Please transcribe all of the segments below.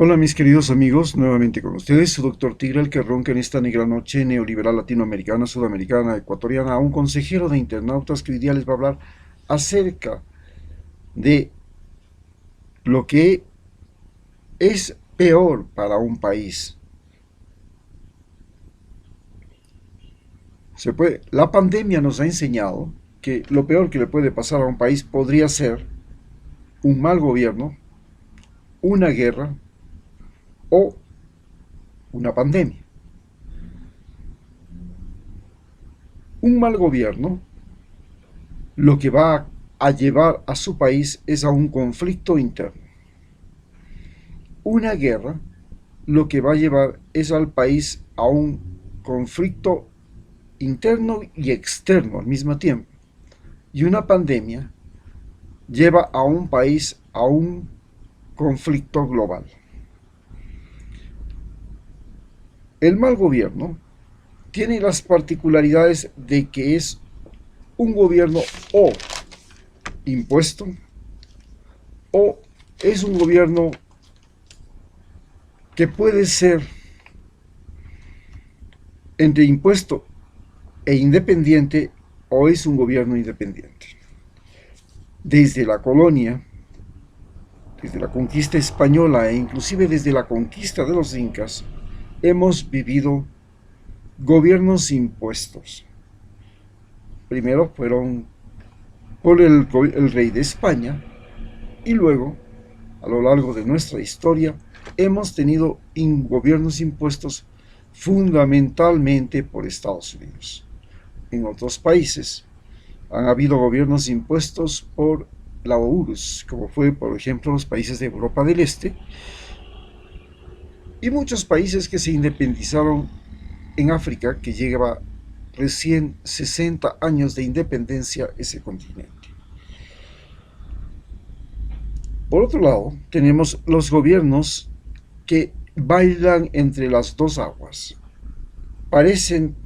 Hola mis queridos amigos, nuevamente con ustedes, su doctor Tigre, el que ronca en esta negra noche neoliberal latinoamericana, sudamericana, ecuatoriana, a un consejero de internautas que hoy día les va a hablar acerca de lo que es peor para un país. La pandemia nos ha enseñado que lo peor que le puede pasar a un país podría ser un mal gobierno, una guerra o una pandemia. Un mal gobierno lo que va a llevar a su país es a un conflicto interno. Una guerra lo que va a llevar es al país a un conflicto interno y externo al mismo tiempo. Y una pandemia lleva a un país a un conflicto global. El mal gobierno tiene las particularidades de que es un gobierno o impuesto o es un gobierno que puede ser entre impuesto e independiente o es un gobierno independiente. Desde la colonia, desde la conquista española e inclusive desde la conquista de los incas, hemos vivido gobiernos impuestos. Primero fueron por el rey de España y luego, a lo largo de nuestra historia, hemos tenido gobiernos impuestos fundamentalmente por Estados Unidos. En otros países han habido gobiernos impuestos por la URSS, como fue, por ejemplo, los países de Europa del Este, y muchos países que se independizaron en África, que lleva recién 60 años de independencia ese continente. Por otro lado, tenemos los gobiernos que bailan entre las dos aguas. Parecen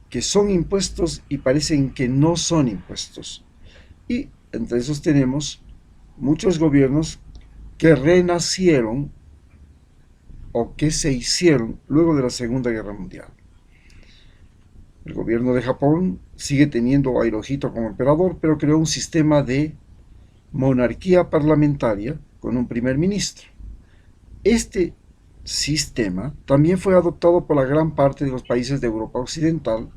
que son impuestos y parecen que no son impuestos. Y entre esos tenemos muchos gobiernos que renacieron o que se hicieron luego de la Segunda Guerra Mundial. El gobierno de Japón sigue teniendo a Hirohito como emperador, pero creó un sistema de monarquía parlamentaria con un primer ministro. Este sistema también fue adoptado por la gran parte de los países de Europa Occidental,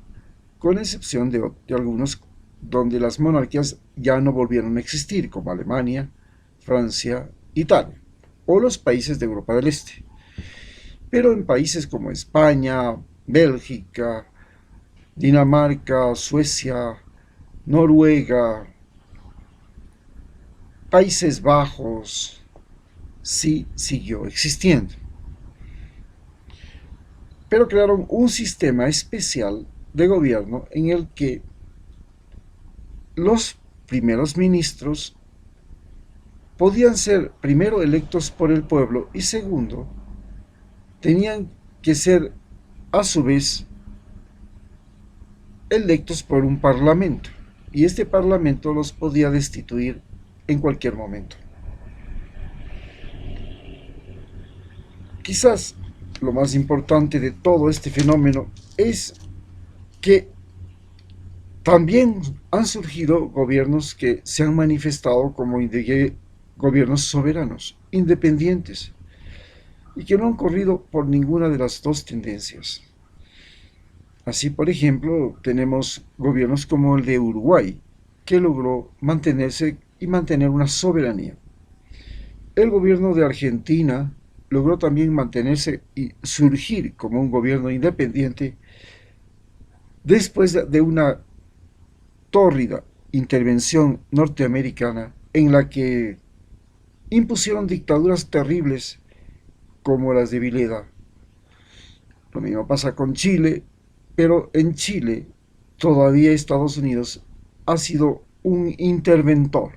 con excepción de algunos donde las monarquías ya no volvieron a existir, como Alemania, Francia, Italia, o los países de Europa del Este. Pero en países como España, Bélgica, Dinamarca, Suecia, Noruega, Países Bajos, sí siguió existiendo. Pero crearon un sistema especial de gobierno en el que los primeros ministros podían ser primero electos por el pueblo y segundo, tenían que ser a su vez electos por un parlamento. Y este parlamento los podía destituir en cualquier momento. Quizás lo más importante de todo este fenómeno es que también han surgido gobiernos que se han manifestado como gobiernos soberanos, independientes, y que no han corrido por ninguna de las dos tendencias. Así, por ejemplo, tenemos gobiernos como el de Uruguay, que logró mantenerse y mantener una soberanía. El gobierno de Argentina logró también mantenerse y surgir como un gobierno independiente después de una tórrida intervención norteamericana en la que impusieron dictaduras terribles como las de Vileda. Lo mismo pasa con Chile, pero en Chile todavía Estados Unidos ha sido un interventor.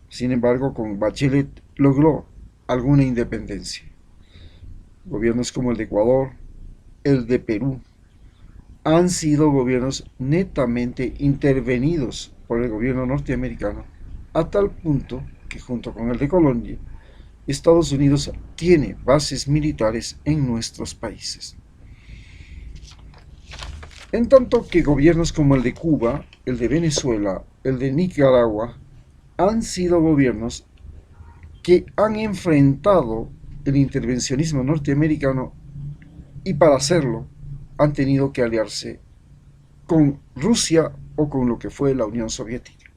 Sin embargo, con Bachelet logró alguna independencia. Gobiernos como el de Ecuador, el de Perú, han sido gobiernos netamente intervenidos por el gobierno norteamericano, a tal punto que junto con el de Colombia Estados Unidos tiene bases militares en nuestros países. En tanto que gobiernos como el de Cuba, el de Venezuela, el de Nicaragua, han sido gobiernos que han enfrentado el intervencionismo norteamericano y para hacerlo han tenido que aliarse con Rusia o con lo que fue la Unión Soviética.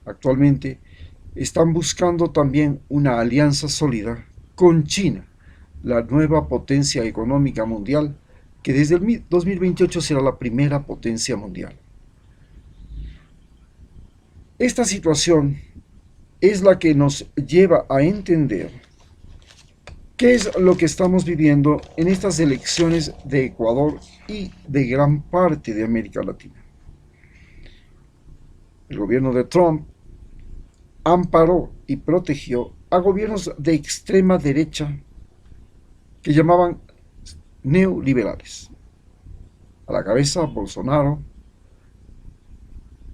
Actualmente están buscando también una alianza sólida con China, la nueva potencia económica mundial, que desde el 2028 será la primera potencia mundial. Esta situación es la que nos lleva a entender qué es lo que estamos viviendo en estas elecciones de Ecuador y de gran parte de América Latina. El gobierno de Trump amparó y protegió a gobiernos de extrema derecha que llamaban neoliberales. A la cabeza Bolsonaro,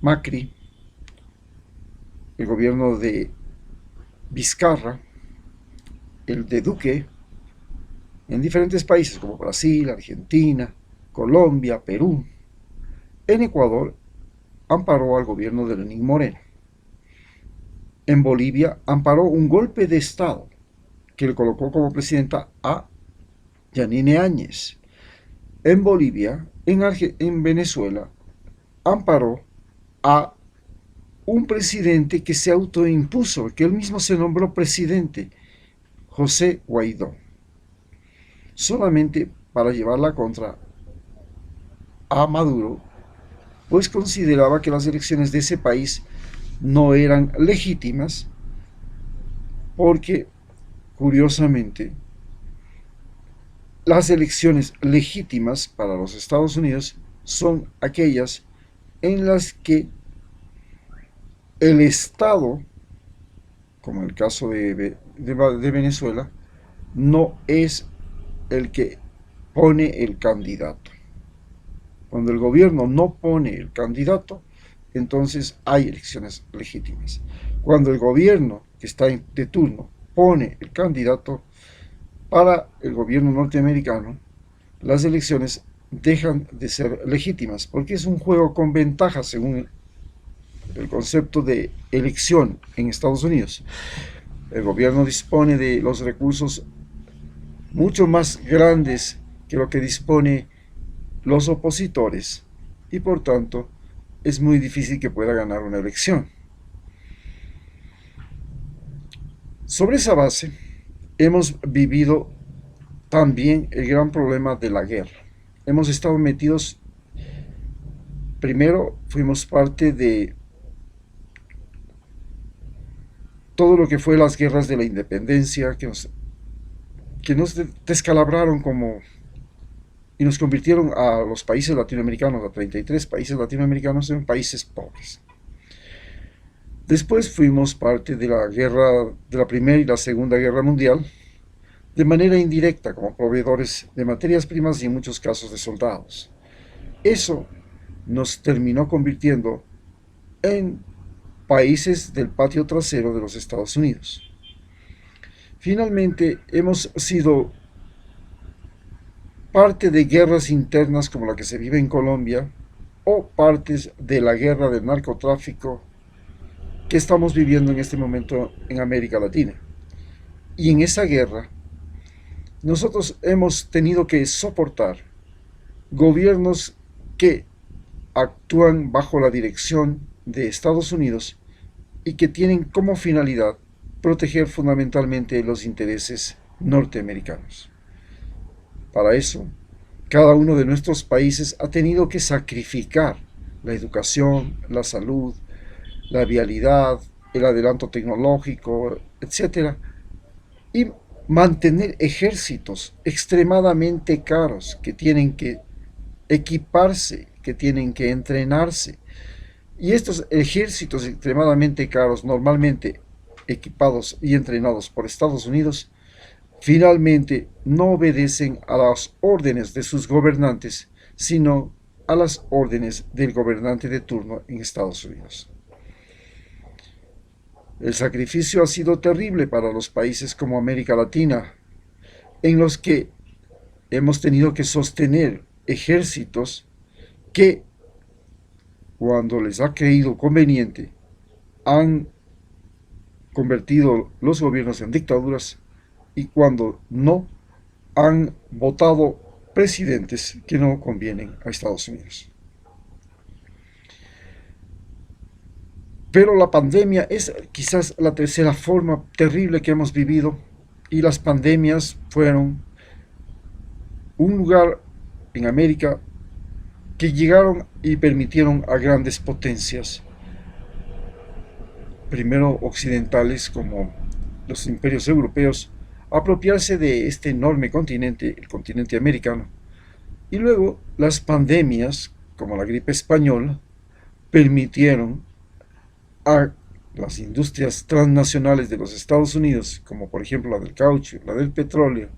Macri, el gobierno de Vizcarra, el de Duque, en diferentes países como Brasil, Argentina, Colombia, Perú. En Ecuador amparó al gobierno de Lenín Moreno. En Bolivia amparó un golpe de Estado que le colocó como presidenta a Yanine Áñez. En Bolivia, en Venezuela, amparó a un presidente que se autoimpuso, que él mismo se nombró presidente, José Guaidó, solamente para llevarla contra a Maduro, pues consideraba que las elecciones de ese país no eran legítimas porque, curiosamente, las elecciones legítimas para los Estados Unidos son aquellas en las que el Estado, como en el caso de Venezuela, no es el que pone el candidato. Cuando el gobierno no pone el candidato, entonces hay elecciones legítimas. Cuando el gobierno que está de turno pone el candidato, para el gobierno norteamericano, las elecciones dejan de ser legítimas, porque es un juego con ventaja según el concepto de elección en Estados Unidos. El gobierno dispone de los recursos mucho más grandes que lo que dispone los opositores y por tanto es muy difícil que pueda ganar una elección. Sobre esa base hemos vivido también el gran problema de la guerra. Hemos estado metidos, primero fuimos parte de todo lo que fue las guerras de la independencia que nos descalabraron como y nos convirtieron a los países latinoamericanos, a 33 países latinoamericanos, en países pobres. Después fuimos parte de la guerra, de la Primera y la Segunda Guerra Mundial, de manera indirecta como proveedores de materias primas y en muchos casos de soldados. Eso nos terminó convirtiendo en países del patio trasero de los Estados Unidos. Finalmente hemos sido parte de guerras internas como la que se vive en Colombia o partes de la guerra del narcotráfico que estamos viviendo en este momento en América Latina. Y en esa guerra nosotros hemos tenido que soportar gobiernos que actúan bajo la dirección de Estados Unidos y que tienen como finalidad proteger fundamentalmente los intereses norteamericanos. Para eso, cada uno de nuestros países ha tenido que sacrificar la educación, la salud, la vialidad, el adelanto tecnológico, etc. Y mantener ejércitos extremadamente caros que tienen que equiparse, que tienen que entrenarse. Y estos ejércitos extremadamente caros, normalmente equipados y entrenados por Estados Unidos, finalmente no obedecen a las órdenes de sus gobernantes, sino a las órdenes del gobernante de turno en Estados Unidos. El sacrificio ha sido terrible para los países como América Latina, en los que hemos tenido que sostener ejércitos que, cuando les ha creído conveniente, han convertido los gobiernos en dictaduras y cuando no, han votado presidentes que no convienen a Estados Unidos. Pero la pandemia es quizás la tercera forma terrible que hemos vivido, y las pandemias fueron un lugar en América que llegaron y permitieron a grandes potencias, primero occidentales como los imperios europeos, apropiarse de este enorme continente, el continente americano, y luego las pandemias, como la gripe española, permitieron a las industrias transnacionales de los Estados Unidos, como por ejemplo la del caucho, la del petróleo,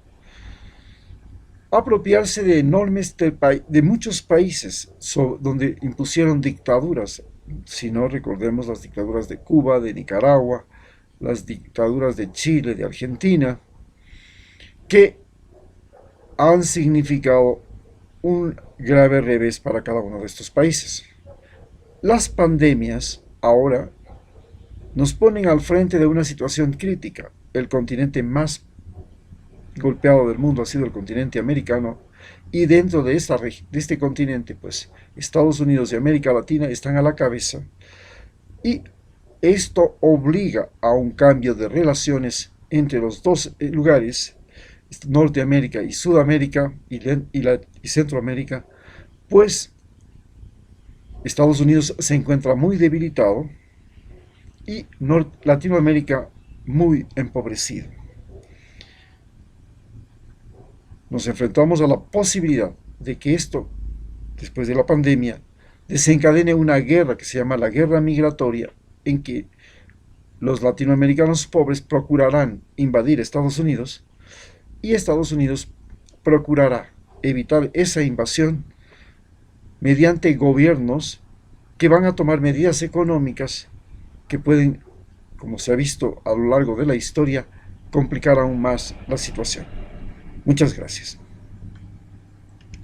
apropiarse de de muchos países donde impusieron dictaduras. Si no, recordemos las dictaduras de Cuba, de Nicaragua, las dictaduras de Chile, de Argentina, que han significado un grave revés para cada uno de estos países. Las pandemias ahora nos ponen al frente de una situación crítica. El continente más golpeado del mundo ha sido el continente americano, y dentro de este continente, pues Estados Unidos y América Latina están a la cabeza, y esto obliga a un cambio de relaciones entre los dos lugares, Norteamérica y Sudamérica y Centroamérica, pues Estados Unidos se encuentra muy debilitado y Latinoamérica muy empobrecido. Nos enfrentamos a la posibilidad de que esto, después de la pandemia, desencadene una guerra que se llama la guerra migratoria, en que los latinoamericanos pobres procurarán invadir Estados Unidos y Estados Unidos procurará evitar esa invasión mediante gobiernos que van a tomar medidas económicas que pueden, como se ha visto a lo largo de la historia, complicar aún más la situación. Muchas gracias.